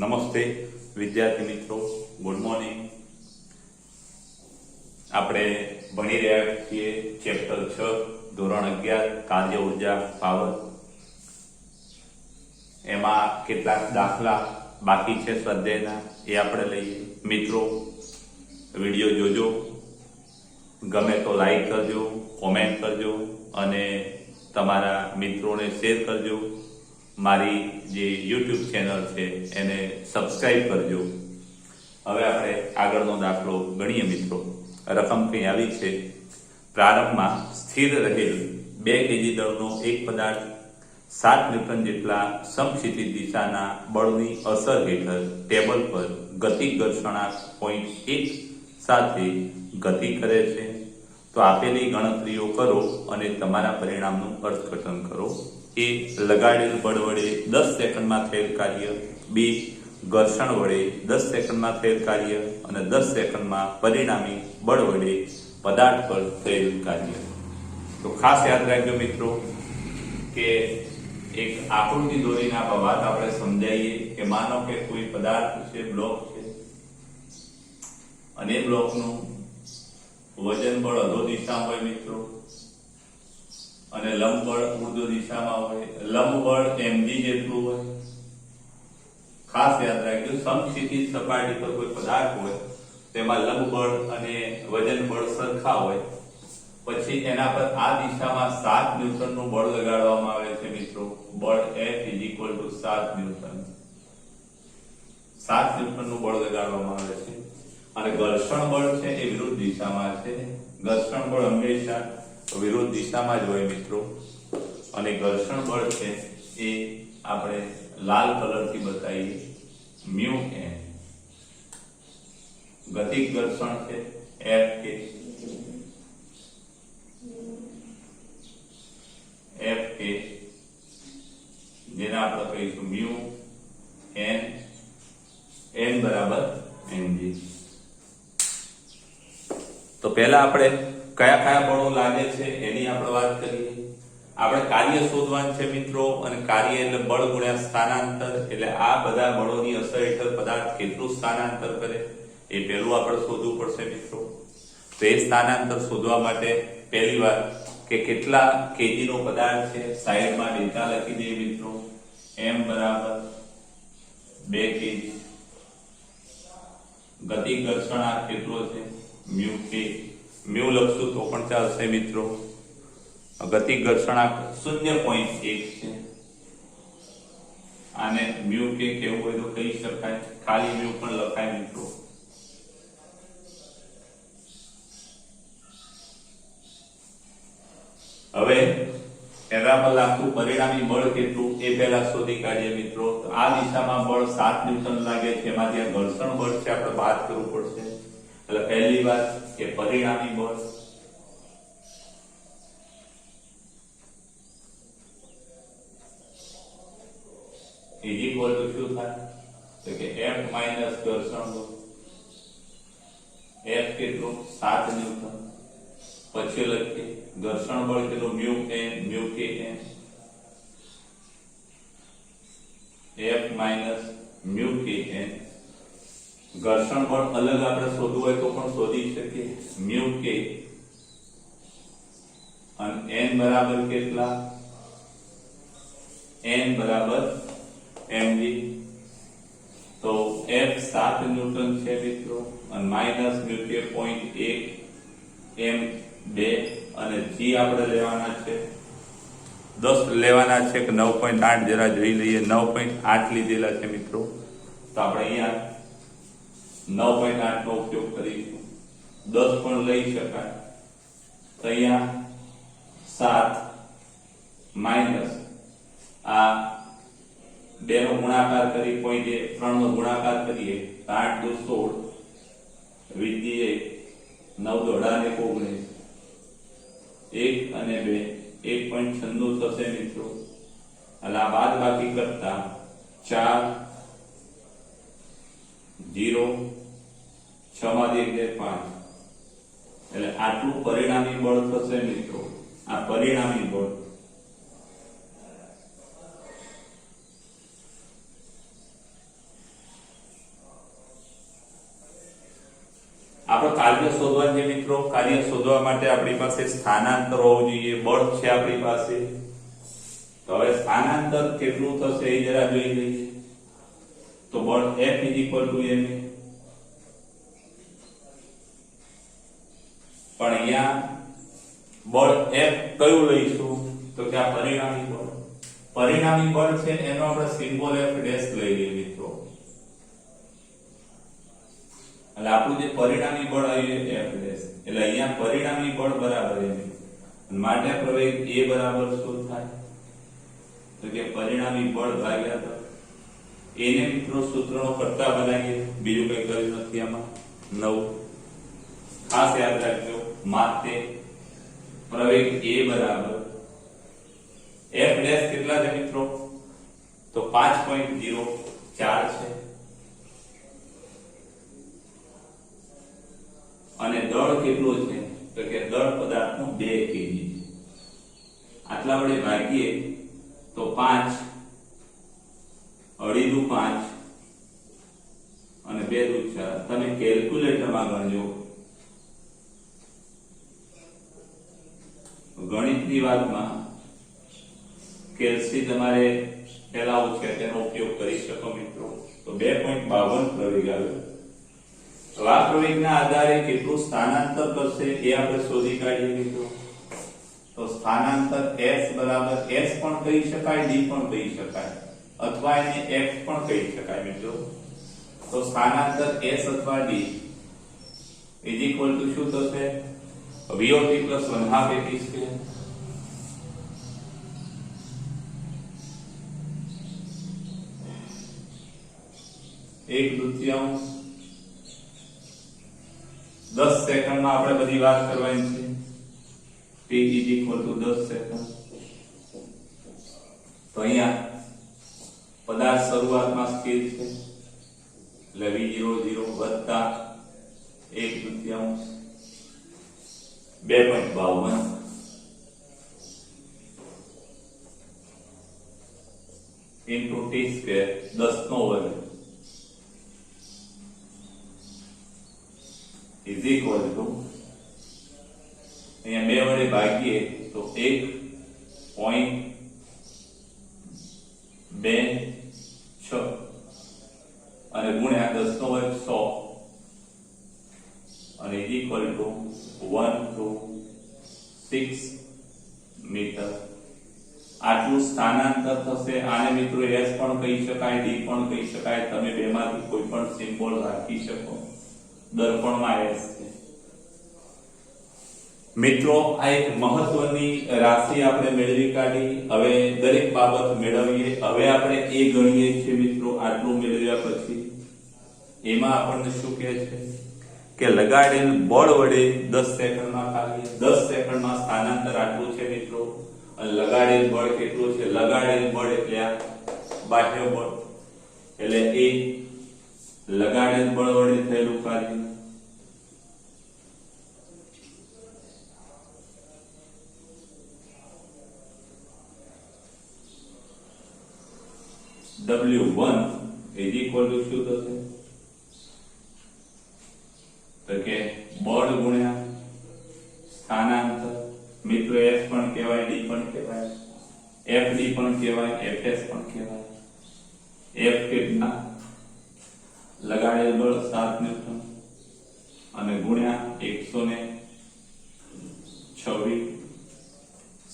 નમસ્તે વિદ્યાર્થી મિત્રો, ગુડ મોર્નિંગ। આપણે ભણી રહ્યા છીએ ચેપ્ટર 6 ધોરણ 11 કાર્ય ઉર્જા પાવર। એમાં કેટલાક દાખલા બાકી છે સ્વાધ્યાયના, એ આપણે લઈએ। મિત્રો વિડીયો જોજો, ગમે તો લાઈક કરજો, કોમેન્ટ કરજો અને તમારા મિત્રોને શેર કરજો। મારી જે YouTube ચેનલ છે એને સબસ્ક્રાઇબ કરજો। હવે આપણે આગળનો દાખલો ગણીએ મિત્રો। રકમ કઈ આવી છે, પ્રારંભમાં સ્થિર રહેલ 2 kg દળનો એક પદાર્થ 7 ન્યૂટન જેટલા સમક્ષિતિજ દિશાના બળની અસર હેઠળ ટેબલ પર ગતિ ઘર્ષણાંક 0.1 સાથે ગતિ કરે છે। તો આપેલી ગણતરીઓ કરો અને તમારા પરિણામનું અર્થઘટન કરો। એ લગાડેલ બળ વડે 10 સેકન્ડમાં થયેલ કાર્ય, બી ઘર્ષણ વડે 10 સેકન્ડમાં થયેલ કાર્ય અને 10 સેકન્ડમાં પરિણામી બળ વડે પદાર્થ પર થયેલ કાર્ય। તો ખાસ યાદ રાખજો મિત્રો કે એક આકૃતિ દોરીને આ વાત આપણે સમજાવીએ કે માનો કે કોઈ પદાર્થ છે, બ્લોક છે, અને બ્લોકનું વજન બળ અધો દિશામાં હોય મિત્રો, અને લંબ બળ ઉર્ધ્વ દિશામાં હોય। લંબ બળ mg જેટલું હોય। ખાસ યાદ રાખજો, સમક્ષિતિજ સપાટી પર કોઈ પદાર્થ હોય તેમાં લંબ બળ અને વજન બળ સરખા હોય, પછી એના પર આ દિશામાં 7 ન્યૂટનનું બળ લગાડવામાં આવે છે મિત્રો। બળ F = 7 ન્યૂટન, 7 ન્યૂટનનું બળ લગાડવામાં આવે છે। અને ઘર્ષણ બળ છે એ વિરુદ્ધ દિશામાં છે। ઘર્ષણ બળ હંમેશા વિરુદ્ધ દિશામાં જ હોય મિત્રો। અને ઘર્ષણ બળ છે એ આપણે લાલ કલરથી બતાવીએ, મ્યુ n। ગતિક ઘર્ષણ છે F કે જેને આપણે કહીશું મ્યુ n બરાબર mg। તો પહેલા આપણે કયા કયા બળો લાગે છે એની આપણે વાત કરીએ। આપણે કાર્ય શોધવાનું છે મિત્રો, અને કાર્ય એટલે બળ ગુણ્યા સ્થાનાંતર, એટલે આ બધા બળોની અસર હેઠળ પદાર્થ કેટલું સ્થાનાંતર કરે એ પહેલું આપણે શોધવું પડશે મિત્રો। તો એ સ્થાનાંતર શોધવા માટે પહેલી વાત કે કેટલા કેજી નો પદાર્થ છે, સાઈડમાં ડેટા લખી દઈએ મિત્રો। m બરાબર 2 kg। ગતિ ઘર્ષણાંક કેટલો છે, મ્યુ k। મ્યુ લખશું તો પણ ચાલશે મિત્રો। ગતિ ઘર્ષણાંક 0.1 છે। આને મ્યુ કે કેવું હોય તો કહી શકાય, ખાલી મ્યુ પણ લખાય મિત્રો। હવે એના પર લાગતું પરિણામી બળ કેટલું એ પહેલા શોધી કાઢીએ મિત્રો। તો આ દિશામાં બળ 7 ન્યૂટન લાગે છે, એમાંથી આ ઘર્ષણ બળ છે આપણે બાદ કરવું પડશે। એટલે પહેલી વાત કે પરિણામી બળ શું થાય તો કે F માઈનસ ઘર્ષણ બળ। F કેટલું 7 ન્યૂટન, પછી લખીએ ઘર્ષણ બળ કેટલું mu k n। F minus mu k n। ઘર્ષણ બળ અલગ આપણે શોધવું હોય તો પણ શોધી શકીએ, મ્યુ k અને n બરાબર કેટલા, n બરાબર mg। તો F 7 ન્યૂટન છે મિત્રો, અને માઈનસ મ્યુ k 0.1 m 2, અને g આપણે લેવાના છે 10 લેવાના છે કે 9.8 જરા જોઈ લઈએ। 9.8 લીધેલા છે મિત્રો, તો આપણે અહીંયા 9.8 નો ઉપયોગ કરીશું। 10 પણ લઈ શકાય, તો અહીંયા 7 માઈનસ આ 2 નો ગુણાકાર કરી 0.1, 3 નો ગુણાકાર કરીએ 8 દુ 16, વિધિએ 9 દોડા ને 19, 1 અને 2 1.96 થશે મિત્રો। એટલે આ બાદ બાકી કરતા 4 0 6 માંથી 1 5, એટલે આટલું પરિણામી બળ થશે મિત્રો। આ પરિણામી બળ આપણો કાર્ય શોધવાનું છે મિત્રો. કાર્ય શોધવા માટે આપણી પાસે સ્થાનાંતર હોવું જોઈએ. બળ છે આપણી પાસે. તો હવે સ્થાનાંતર કેટલું થશે એ જરા જોઈ લઈએ. તો બળ F = ma. પણ અહીંયા બળ F કયું લઈશું? તો કે આ પરિણામી બળ. પરિણામી બળ છે એનો આપણે સિમ્બોલ F' લઈ લઈએ મિત્રો. એટલે આપણું જે પરિણામી બળ આવ્યું F'. એટલે અહીંયા પરિણામી બળ બરાબર m. માટે પ્રવેગ A બરાબર શું થાય? તો કે પરિણામી બળ ભાગ્યા દળ. એને મિત્રો સૂત્રનો કરતા બનાવીએ. બીજું કઈ કર્યું નથી આમાં. 9. ખાસ યાદ રાખજો. માટે પ્રવેગ A બરાબર F' કેટલા છે મિત્રો? તો 5.04 છે. અને દળ કેટલું છે? તો કે દળ પદાર્થનું 2 kg છે. આટલા વડે ભાગીએ તો 5 અડી દુ 5 અને 2 દુ 4. તમે કેલ્ક્યુલેટરમાં ગણજો. ગણિતની વાતમાં કેલ્સી તમારે ફેલાવું છે તેનો ઉપયોગ કરી શકો મિત્રો. તો 2.52 પ્રવેગ આવ્યો. તો આ પ્રવેગના આધારે કેટલું સ્થાનાંતર કરશે એ આપણે શોધી કાઢીએ મિત્રો. તો સ્થાનાંતર S બરાબર S પણ કહી શકાય, D પણ કહી શકાય, અથવા એને F પણ કહી શકાય મિત્રો. તો સ્થાનાંતર S અથવા D = શું થશે? VOT + 1/2 AP². એક દૂતીયાંશ 10 સેકન્ડમાં આપણે બધી વાત કરવાની છે. T = 10 second. તો અહીંયા પદાર્થ શરૂઆતમાં સ્થિર છે એટલે V00 વત્તા 1/2 2.52 into t², 10 નો વર્ગ is equal to, અહીંયા 2 વડે ભાગીએ તો 1.26 અને ગુણ્યા 10 નો વર્ગ 100 અને is equal to 126 મીટર. આટલું સ્થાનાંતર થશે. આને મિત્રો S પણ કહી શકાય, D પણ કહી શકાય. તમે બેમાંથી કોઈ પણ સિમ્બોલ રાખી શકો. દર્પણમાં S છે મિત્રો. આ એક મહત્વની રાશિ આપણે મેળવી કાઢી. હવે દરેક બાબત મેળવીએ. હવે આપણે એ ગણીએ છીએ મિત્રો. આટલું મેળવ્યા પછી એમાં આપણને શું કહે છે કે લગાડેલ બળ વડે 10 સેકન્ડમાં ખાલી 10 સેકન્ડમાં સ્થાનાંતર આટલું છે મિત્રો. અને લગાડેલ બળ કેટલું છે? લગાડેલ બળ એટલે આ બાહ્ય બળ એટલે એ લગાડેલ બળ વડે થયેલું કાર્ય. W1 = શું થશે? તો કે બળ ગુણ્યા સ્થાનાંતર. મિત્રો S પણ કહેવાય, D પણ કહેવાય, FD પણ કહેવાય, FS પણ કહેવાય. F કેટલા? લગાડેલ બળ 7 ન્યૂટન અને ગુણ્યા 126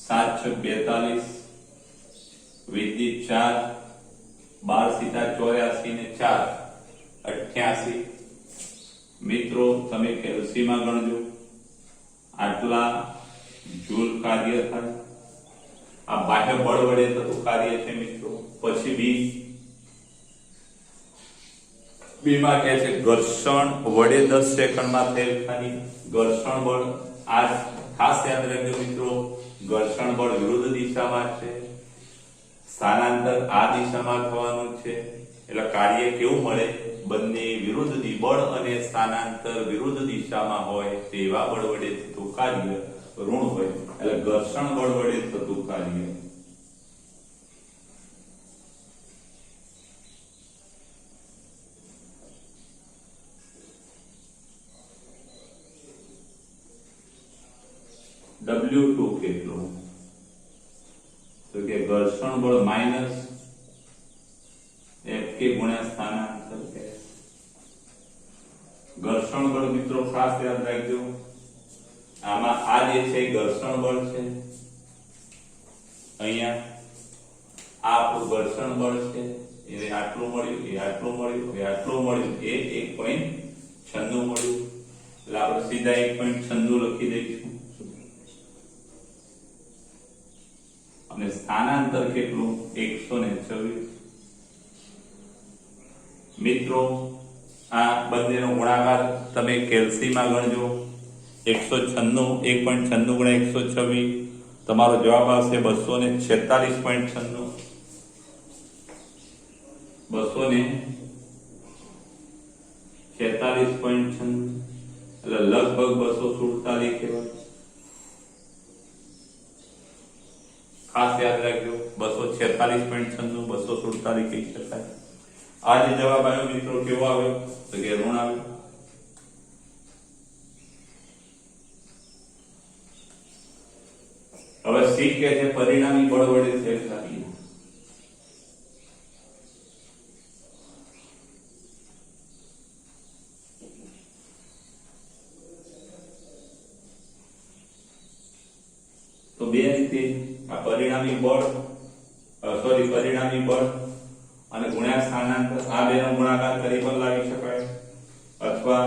7 × 42 વિદ્યુત 4 12 × 84 ને 4 88. મિત્રો તમે કેલ્સીમાં ગણજો. આટલા જૂલ કાર્ય થાય. આ બાહ્ય બળ વડે થતું કાર્ય છે મિત્રો. પછી બી માં કહે છે ઘર્ષણ વડે 10 સેકન્ડમાં થયેલ કાર્ય. ઘર્ષણ બળ આ ખાસ યાદ રાખજો મિત્રો. ઘર્ષણ બળ વિરુદ્ધ દિશામાં છે. સ્થાનાંતર આ દિશામાં થવાનું છે. એટલે કાર્ય કેવું મળે? બંને વિરુદ્ધ બળ અને સ્થાનાંતર વિરુદ્ધ દિશામાં હોય તેવા બળ વડે થતું કાર્ય ઋણ હોય. એટલે ઘર્ષણ બળ વડે થતું કાર્ય W2 કેટલું? તો કે ઘર્ષણ બળ માઈનસ Fk ગુણ્યા સ્થાનાંતર કે ઘર્ષણ બળ મિત્રો ખાસ યાદ રાખજો, આમાં આ જે છે ઘર્ષણ બળ છે, અહીંયા આ આપણું ઘર્ષણ બળ છે, એને આટલું મળ્યું, એ આટલું મળ્યું, એ આટલું મળ્યું, એ 1.96 મળ્યું, એટલે આપણે સીધા 1.96 લખી દઈશું. અને સ્થાનાંતર કેટલું? 124. મિત્રો આ બંનેનો ગુણાકાર તમે કેલ્સીમાં ગણજો. 196 1.96 ગુણ્યા 126 તમારો જવાબ આવશે 246.96. 246.96 એટલે લગભગ 247 કહેવાય. ખાસ યાદ રાખજો, 246.96 247 કહી શકાય. આ જે જવાબ આવ્યો મિત્રો કેવો આવ્યો? તો કે ઋણ આવ્યો. હવે સી કે છે પરિણામી બળ વડે છેદ કરીએ. તો બે રીતે આ પરિણામી બળ અને ગુણ્યા સ્થાનાંતર આ બેનો ગુણાકાર કરી પણ લાવી શકાય, અથવા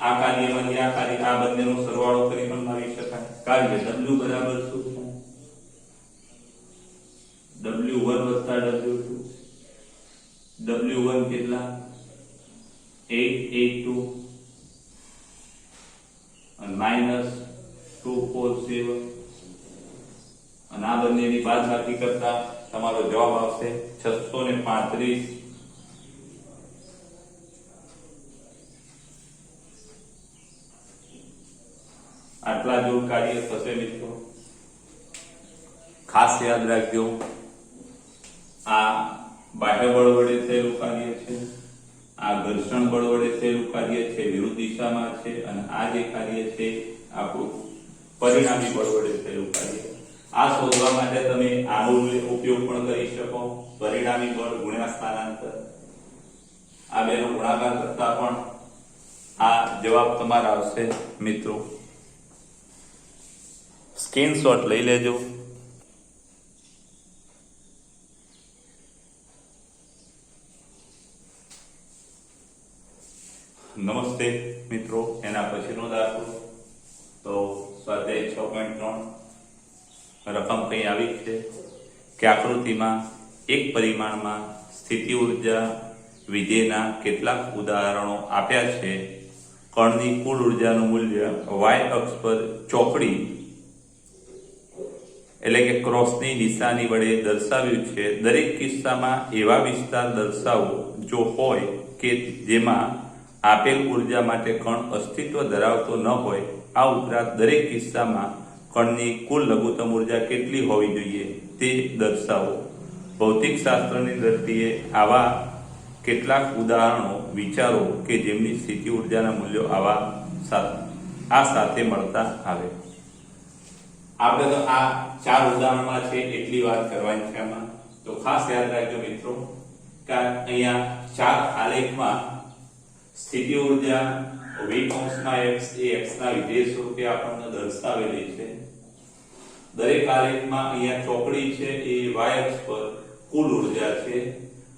આ કાર્યમાંથી આ કાર્ય આ બંનેનો સરવાળો કરી પણ લાવી શકાય. કાર્ય W બરાબર શું છે? W1 વત્તા W2. W1 કેટલા? 882 અને માઈનસ 247 અને આ બંનેની બાદબાકી કરતા તમારો જવાબ આવશે 635. આટલા જોડ કાર્ય થશે મિત્રો. ખાસ યાદ રાખજો, આ બાહ્ય બળ વડે થયેલું કાર્ય છે, આ ઘર્ષણ બળ વડે થયેલું કાર્ય છે, વિરુદ્ધ દિશામાં છે, અને આ જે કાર્ય છે આપણું પરિણામી બળ વડે થયેલું કાર્ય. આ શોધવા માટે તમે આનો ઉપયોગ પણ કરી શકો, પરિણામી બળ ગુણ્યા સ્થાનાંતર. આ બેનો ગુણાકાર કરતા પણ આ જવાબ તમારા આવશે મિત્રો. સ્ક્રીનશોટ લઈ લેજો. નમસ્તે મિત્રો, એના પછીનો દાખલો તો સ્વાધ્યાય 6.3. રકમ કઈ આવી છે કે આકૃતિમાં એક પરિમાણમાં સ્થિતિ ઉર્જા વિધેયના કેટલાક ઉદાહરણો આપ્યા છે. કણની કુલ ઉર્જાનું મૂલ્ય y અક્ષ પર ચોકડી એટલે કે ક્રોસની નિશાની વડે દર્શાવ્યું છે. દરેક કિસ્સામાં એવા વિસ્તાર દર્શાવો જો હોય કે જેમાં આપેલ ઉર્જા માટે કણ અસ્તિત્વ ધરાવતો ન હોય. આ ઉપરાંત દરેક કિસ્સામાં કણની કુલ લઘુત્તમ ઉર્જા કેટલી હોવી જોઈએ તે દર્શાવો. ભૌતિક શાસ્ત્રની દ્રષ્ટિએ આવા કેટલાક ઉદાહરણો વિચારો કે જેમની સ્થિતિ ઉર્જાના મૂલ્યો આ સાથે મળતા આવે. આપણે તો આ 4 ઉદાહરણમાં છે એટલી વાત કરવાની છે આમાં. તો ખાસ યાદ રાખજો મિત્રો કે અહીંયા 4 આલેખમાં સ્થિતિ ઉર્જા v કૌંસમાં x એ x ના વિધેય સ્વરૂપે આપણને દર્શાવેલી છે. દરેક આલેખમાં અહીંયા ચોકડી છે એ y અક્ષ પર કુલ ઉર્જા છે.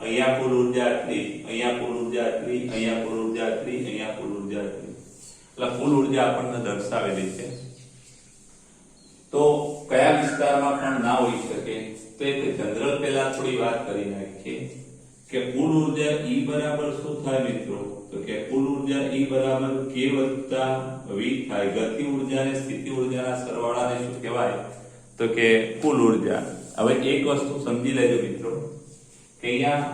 અહીંયા કુલ ઉર્જા આટલી, અહીંયા કુલ ઉર્જા આટલી, અહીંયા કુલ ઉર્જા આટલી, અહીંયા કુલ ઉર્જા આટલી, એટલે કુલ ઉર્જા આપણને દર્શાવેલી છે. તો કયા વિસ્તારમાં પણ ના હોઈ શકે તો એક જનરલ પહેલા થોડી વાત કરી નાખીએ કે કુલ ઉર્જા E બરાબર શું થાય મિત્રો? તો કે કુલ ઉર્જા E બરાબર k વત્તા v થાય. ગતિ ઉર્જા અને સ્થિતિ ઉર્જાના સરવાળાને શું કહેવાય? તો કે કુલ ઉર્જા. હવે એક વસ્તુ સમજી લેજો મિત્રો કે અહીંયા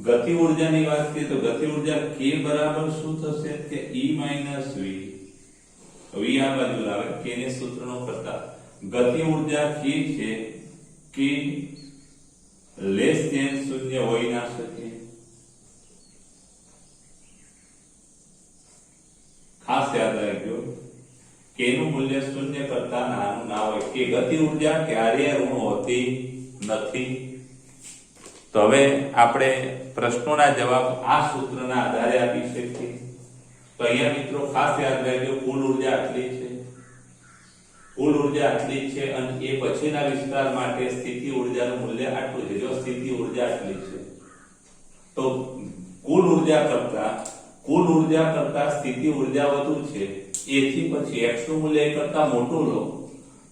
ગતિ ઉર્જાની વાત કરીએ તો ગતિ ઉર્જા k બરાબર શું થશે કે E - v. v આ બાજુ લાવે k ને સૂત્રનો કરતા ગતિ ઉર્જા k છે k લેસ ધેન 0 હોઈ ના શકે. ખાસ યાદ રાખજો કે નું મૂલ્ય શૂન્ય કરતા નાનું ના હોય કે ગતિ ઉર્જા ક્યારેય ઋણ હોતી નથી. તો હવે આપણે પ્રશ્નોના જવાબ આ સૂત્રના આધારે આપી શકીએ. તો અહીંયા મિત્રો ખાસ યાદ રાખજો, કુલ ઉર્જા આટલી છે, કુલ ઉર્જા આટલી છે અને એ પછીના વિસ્તાર માટે સ્થિતિ ઉર્જાનું મૂલ્ય આટલું છે. જો સ્થિતિ ઉર્જા આટલી છે તો કુલ ઉર્જા કરતા સ્થિતિ ઉર્જા વધુ છે. એથી પછી x નું મૂલ્ય એ કરતા મોટું લો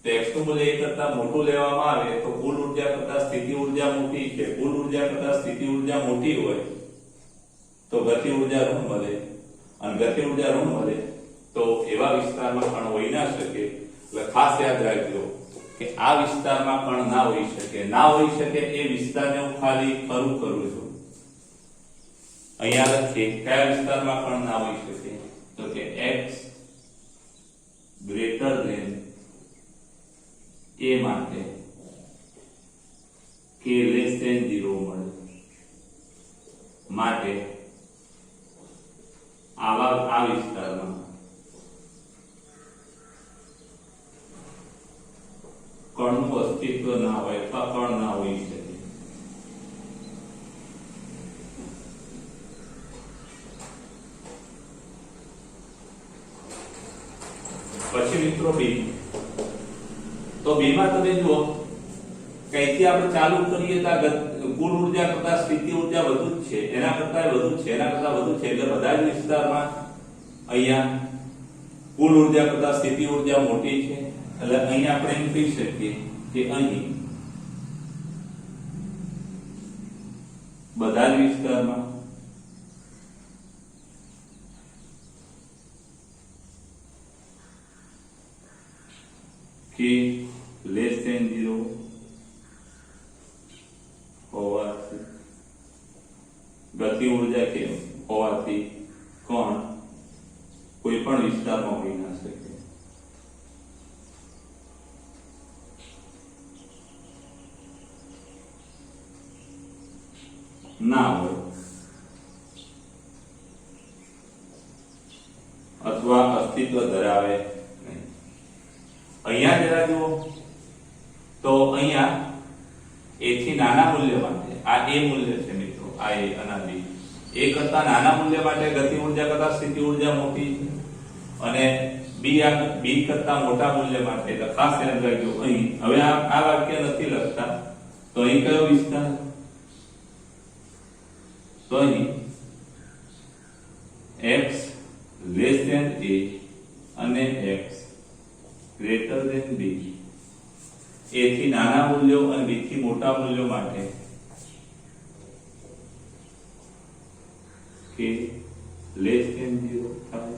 તો x નું મૂલ્ય એ કરતા મોટું લેવામાં આવે તો કુલ ઉર્જા કરતા સ્થિતિ ઉર્જા મોટી છે. કુલ ઉર્જા કરતા સ્થિતિ ઉર્જા મોટી હોય તો ગતિ ઉર્જા ઋણ મળે અને ગતિ ઉર્જા ઋણ મળે તો એવા વિસ્તારમાં કણ હોઈ ના શકે. એટલે ખાસ યાદ રાખજો કે આ વિસ્તારમાં કણ ના હોઈ શકે. ના હોઈ શકે એ વિસ્તારને હું ખાલી ખરું કરું છું. અહીંયા લખીએ કયા વિસ્તારમાં કણ ના હોઈ શકે તો કે x ગ્રેટર ધેન a માટે k લેસ ધેન 0 મળે માટે આ વિસ્તારમાં કણનું અસ્તિત્વ ના હોય અથવા કણ ના હોઈ શકે. પછી મિત્રો b, તો b માં તમે જુઓ કઈથી આપણે ચાલુ કરીએ તો કુલ ઉર્જા કરતા સ્થિતિ ઉર્જા વધુ જ છે, એના કરતા વધુ છે, એના કરતા વધુ છે. એટલે બધા જ વિસ્તારમાં અહીંયા કુલ ઉર્જા કરતા સ્થિતિ ઉર્જા મોટી છે. એટલે અહીંયા આપણે એમ કહી શકીએ કે અહીં બધા જ વિસ્તારમાં કે લેસ ધેન 0 હોવાથી ગતિ ઉર્જા કે હોવાથી કણ કોઈ પણ વિસ્તારમાં હોઈ ના શકે. ના હોય અથવા અસ્તિત્વ ધરાવે નહીં. અહીંયા જરા જુઓ તો અહીંયા a થી નાના મૂલ્ય માટે આ a મૂલ્ય છે મિત્રો, આ a અને b. a કરતા નાના મૂલ્ય માટે ગતિ ઉર્જા કરતા સ્થિતિ ઉર્જા મોટી છે અને b કરતા મોટા મૂલ્ય માટે. એટલે ખાસ ધ્યાન રાખજો અહીં હવે આ વાક્ય નથી લખતા તો અહીં કયો વિસ્તાર તો અહીં x લેસ ધેન a અને x greater than b, a થી નાના મૂલ્યો અને b થી મોટા મૂલ્યો માટે કે લેસ ધેન 0 થાય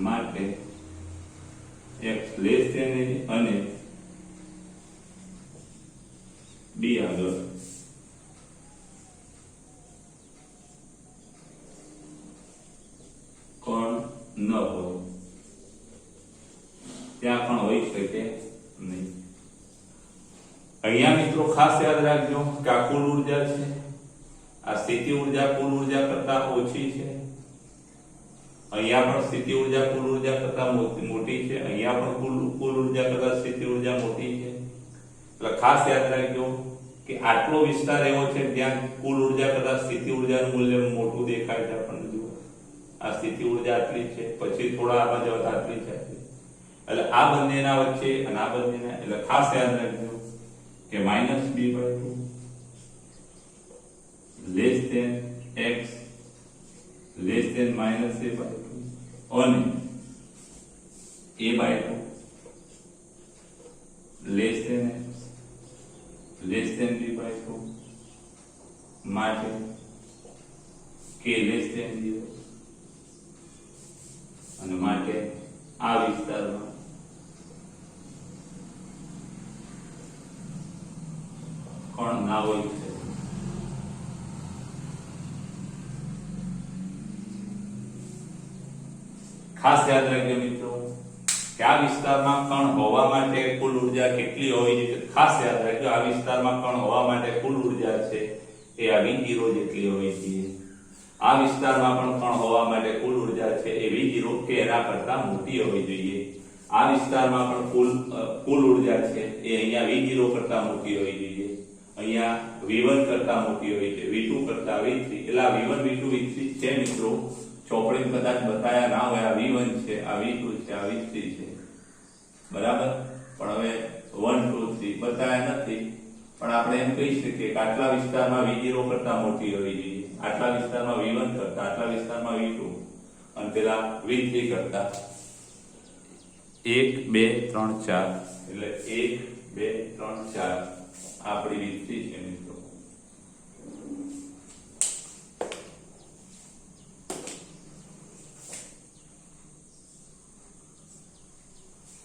માટે x લેસ ધેન a અને b આગળ કણ ન હોય ત્યાં પણ હોઈ શકે નહીં. અહીંયા મિત્રો ખાસ યાદ રાખજો કે આ કુલ ઉર્જા છે, આ સ્થિતિ ઉર્જા કુલ ઉર્જા કરતા ઓછી છે. અહીંયા પણ સ્થિતિ ઉર્જા કુલ ઉર્જા કરતા મોટી છે, અહીંયા પણ કુલ ઉર્જા કરતા સ્થિતિ ઉર્જા મોટી છે. એટલે ખાસ યાદ રાખજો કે આટલો વિસ્તાર એવો છે જ્યાં કુલ ઉર્જા કરતા સ્થિતિ ઉર્જાનું મૂલ્ય મોટું દેખાય છે. આપણને જુઓ આ સ્થિતિ ઉર્જા આટલી છે, પછી થોડા આગળ જતા આટલી છે. એટલે આ બંનેના વચ્ચે અને આ બંનેના એટલે ખાસ યાદ રાખજો કે -b/2 less than x less than -a/2 અને a/2 less than x less than b/2 માટે k લેસ ધેન 0 અને માટે આ વિસ્તારમાં કણ ના હોય છે. ખાસ યાદ રાખજો મિત્રો કે આ વિસ્તારમાં કણ હોવા માટે કુલ ઉર્જા કેટલી હોવી જોઈએ. ખાસ યાદ રાખજો આ વિસ્તારમાં કણ હોવા માટે કુલ ઉર્જા છે એ આ v0 જેટલી હોવી જોઈએ. આ વિસ્તારમાં પણ કણ હોવા માટે કુલ ઉર્જા છે એ V0 કે એના કરતા મોટી હોવી જોઈએ. આ વિસ્તારમાં પણ કુલ ઉર્જા છે એ અહીંયા V0 કરતા મોટી હોવી જોઈએ. અહીંયા V1 કરતા મોટી હોવી જોઈએ, V2 કરતા V3. એટલે આ V1 V2 V3 છે મિત્રો. ચોપડીમાં કદાચ બતાયા ના હોય, આ V1 છે, આ V2 છે, આ V3 છે, બરાબર. પણ હવે 1 2 3 બતાયા નથી. પણ આપણે એમ કહી શકીએ કે આટલા વિસ્તારમાં V0 કરતા મોટી હોવી જોઈએ, આટલા વિસ્તારમાં V1 કરતા, આટલા વિસ્તારમાં V2 અને પેલા V3 કરતા 1 2 3 4. એટલે 1 2 3 4 આપણી V3 છે મિત્રો.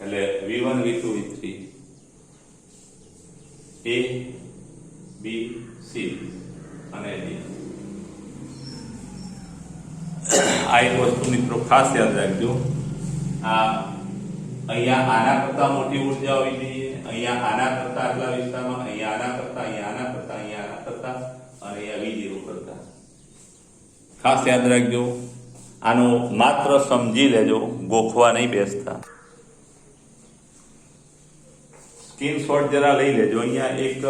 એટલે V1 V2 V3 A B C અને D. આ એક વસ્તુ મિત્રો ખાસ યાદ રાખજો. આ અહીંયા આના કરતા મોટી ઉર્જા હોવી જોઈએ, અહીંયા આના કરતા આટલા વિસ્તારમાં, અહીંયા આના કરતા, અહીંયા આના કરતા, અહીંયા આના કરતા અને અહીંયા V0 કરતા. ખાસ યાદ રાખજો. આનો માત્ર સમજી લેજો, ગોખવા નહીં બેસતા. સ્ક્રીનશોટ જરા લઈ લેજો. અહીંયા એક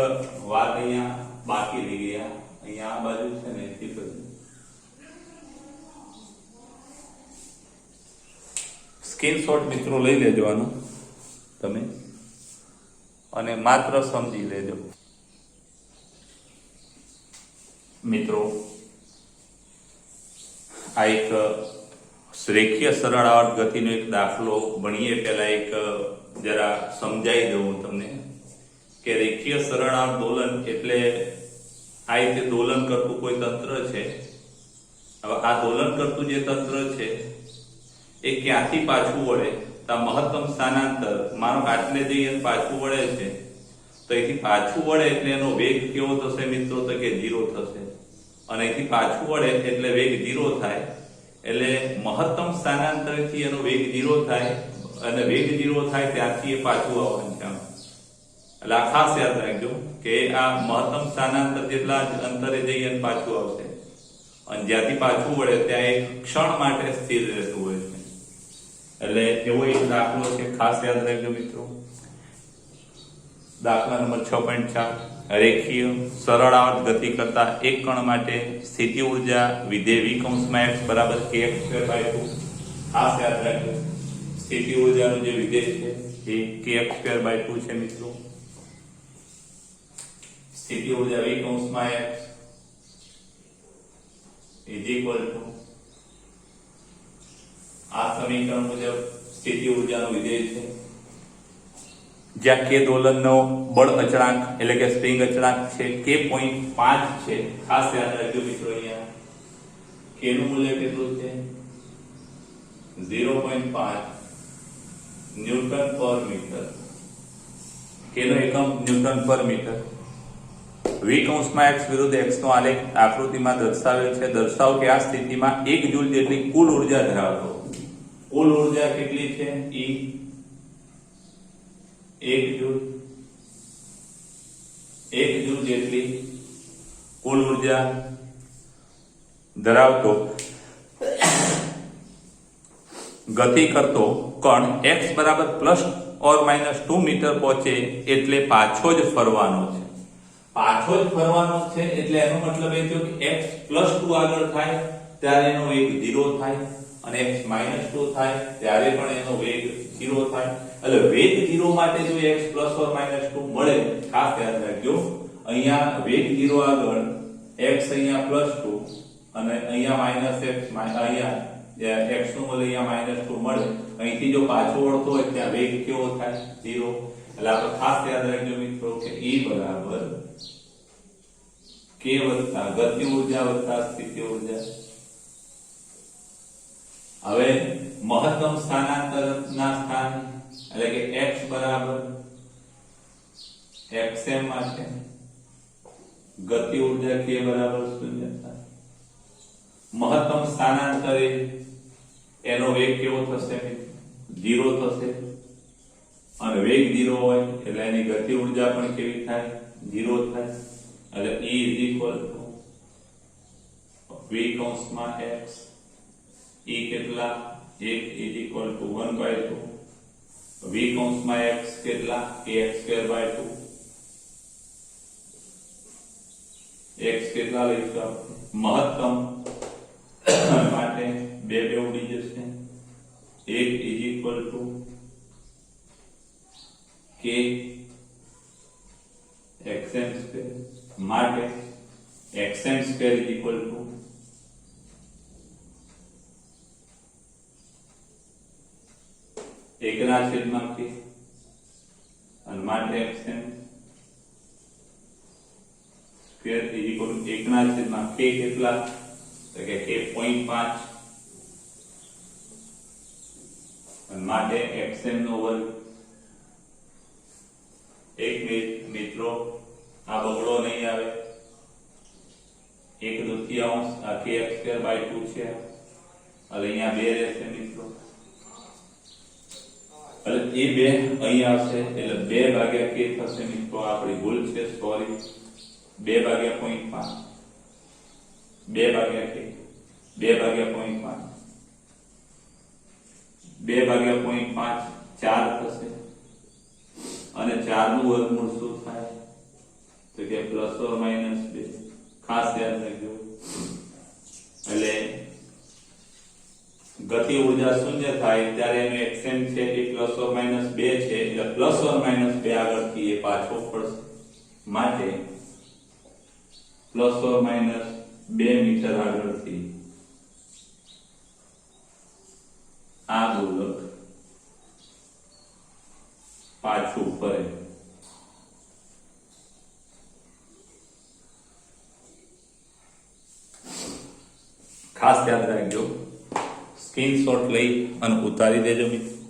વાત અહીંયા બાકી રહી ગયા. અહીંયા આ બાજુ છે ને એથી પછી સ્ક્રીનશોટ મિત્રો લઈ લેજો આનો તમે અને માત્ર સમજી લેજો. મિત્રો આ એક રેખીય સરળ આવર્ત ગતિનો એક દાખલો ભણીએ પહેલા એક જરા સમજાઈ દઉં હું તમને કે રેખીય સરળ આવર્ત દોલન એટલે આ રીતે દોલન કરતું કોઈ તંત્ર છે. હવે આ દોલન કરતું જે તંત્ર છે એ ક્યાંથી પાછું વળે તો મહત્તમ સ્થાનાંતર માનો આટલે જઈ અને પાછું વળે છે તો અહીંથી પાછું વળે એટલે એનો વેગ કેવો થશે મિત્રો? તો કે 0 થશે. અને અહીંથી પાછું વળે એટલે વેગ 0 થાય. એટલે મહત્તમ સ્થાનાંતરથી એનો વેગ 0 થાય અને વેગ 0 થાય ત્યાંથી એ પાછું આવવાનું છે. એટલે આ ખાસ યાદ રાખજો કે આ મહત્તમ સ્થાનાંતર જેટલા અંતરે જઈ અને પાછું આવશે અને જ્યાંથી પાછું વળે ત્યાં એક ક્ષણ માટે સ્થિર રહેતું હોય છે. એટલે એવો એક દાખલો છે, ખાસ યાદ રાખજો મિત્રો. દાખલા નંબર 6.4 રેખીય સરળ આવર્ત ગતિ કરતા એક કણ માટે સ્થિતિ ઉર્જા વિધેય v કૌંસમાં x બરાબર kx²/2. ખાસ યાદ રાખજો સ્થિતિ ઉર્જાનું જે વિધેય છે એ kx²/2 છે મિત્રો. સ્થિતિ ઉર્જા v કૌંસમાં x આ સમીકરણ મુજબ સ્થિતિ ઉર્જાનું વિધેય છે જ્યાં k દોલનનો બળ અચળાંક એટલે કે સ્પ્રિંગ અચળાંક છે k 0.5 છે. ખાસ યાદ રાખજો મિત્રો. અહીંયા k નું મૂલ્ય કેટલું છે? 0.5 ન્યૂટન પર મીટર. k નો એકમ ન્યૂટન પર મીટર. v કૌંસમાં x વિરુદ્ધ x નો આલેખ આકૃતિમાં દર્શાવેલ છે. દર્શાવો કે આ સ્થિતિમાં 1 જૂલ જેટલી કુલ ઉર્જા ધરાવતો કુલ ઉર્જા કેટલી છે? E 1 જૂલ જેટલી કુલ ઉર્જા ધરાવતો ગતિ કરતો કણ x બરાબર ±2 મીટર પહોંચે એટલે પાછો જ ફરવાનો છે. પાછો જ ફરવાનો છે એટલે એનો મતલબ એ થયો કે x +2 આગળ થાય ત્યારે એનો વેગ 0 થાય અને x -2 થાય ત્યારે પણ એનો વેગ 0 થાય. એટલે વેગ 0 માટે જો x ±2 મળે, ખાસ યાદ રાખજો અહીંયા વેગ 0 આગળ x અહીંયા +2 અને અહીંયા -x અહીંયા x નું મૂલ્ય અહીંયા -2 મળે. અહીંથી જો પાછો વળતો હોય ત્યાં વેગ કેવો થાય? 0. એટલે આપણે ખાસ યાદ રાખજો મિત્રો કે E બરાબર k વત્તા ગતિ ઉર્જા વત્તા સ્થિતિ ઉર્જા. હવે મહત્તમ સ્થાનાંતરના સ્થાન એટલે કે x બરાબર xm માં છે, ગતિ ઉર્જા k બરાબર 0 થાય. મહત્તમ સ્થાનાંતરે એનો વેગ કેવો થશે? 0 થશે. અને વેગ 0 હોય એટલે એની ગતિ ઉર્જા પણ કેવી થાય? 0 થાય. એટલે E = v કૌંસમાં x e કેટલા 1 is equal to 1/2 v કૌંસમાં x કેટલા kx²/2 x કેટલા લઈશું આપણે મહત્તમ માટે બે ઉડી જશે 1 is equal to k xn² માટે xn² is equal to એકના છેદમાં k અને માટે xn² is equal to એકના છેદમાં k કેટલા તો કે k 0.5 અને માટે xn નો વર્ગ એક મિનિટ મિત્રો આ બગડો નહીં આવે 1/2 આ kx²/2 છે એટલે અહીંયા 2 રહેશે મિત્રો એટલે એ 2 અહીંયા આવશે એટલે 2 ભાગ્યા k થશે મિત્રો આપણી ભૂલ છે સોરી 2 ભાગ્યા 0.5 2 ભાગ્યા k 2 ભાગ્યા 0.5 2 ભાગ્યા 0.5 4 થશે અને 4 નું વર્ગમૂળ શું થાય તો કે ±2 ખાસ ધ્યાન રાખજો એટલે ગતિ ઉર્જા શૂન્ય થાય ત્યારે એનો xm છે એ ±2 છે એટલે ±2 આગળથી એ પાછો પડશે માટે ±2 મીટર આગળથી આ ગોલક પાછું ફરે ખાસ યાદ રાખજો સ્ક્રીનશોટ લઈ અને ઉતારી દેજો મિત્રો